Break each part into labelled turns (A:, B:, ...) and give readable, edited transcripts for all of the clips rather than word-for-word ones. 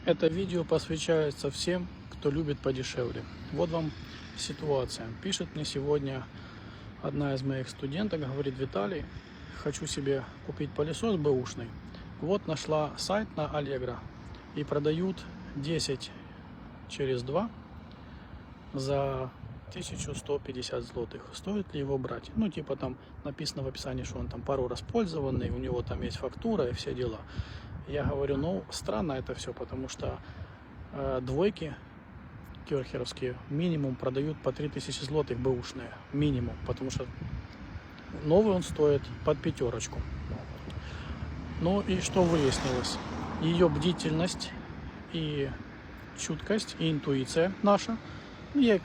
A: Это видео посвящается всем, кто любит подешевле. Вот вам ситуация. Пишет мне сегодня одна из моих студенток, говорит: Виталий, хочу себе купить пылесос бэушный. Вот нашла сайт на Allegro и продают 10 через 2 за 1150 злотых. Стоит ли его брать? Ну, типа там написано в описании, что он там пару раз пользованный, у него там есть фактура и все дела. Я говорю, ну, странно это все, потому что двойки кёрхеровские минимум продают по 3000 злотых бэушные. Минимум, потому что новый он стоит под 5. Ну и что выяснилось? Ее бдительность и чуткость, и интуиция наша.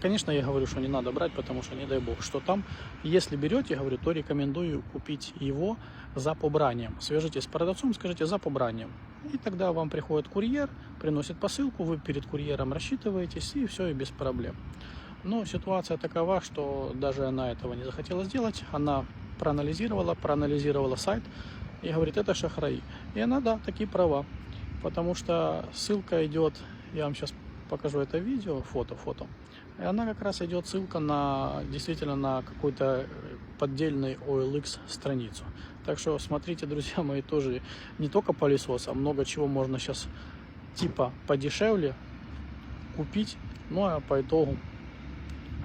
A: Конечно, я говорю, что не надо брать, потому что, не дай бог, что там. Если берете, говорю, то рекомендую купить его за побранием. Свяжитесь с продавцом, скажите за побранием. И тогда вам приходит курьер, приносит посылку, вы перед курьером рассчитываетесь, и все, и без проблем. Но ситуация такова, что даже она этого не захотела сделать. Она проанализировала сайт и говорит, это шахраи. И она, да, такие права. Потому что ссылка идет, я вам сейчас покажу это видео, фото. И она как раз идет ссылка на действительно на какой-то поддельный OLX страницу. Так что смотрите, друзья мои, тоже не только пылесос, а много чего можно сейчас типа подешевле купить. Ну а по итогу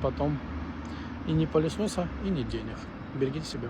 A: потом и ни пылесоса, и ни денег. Берегите себя.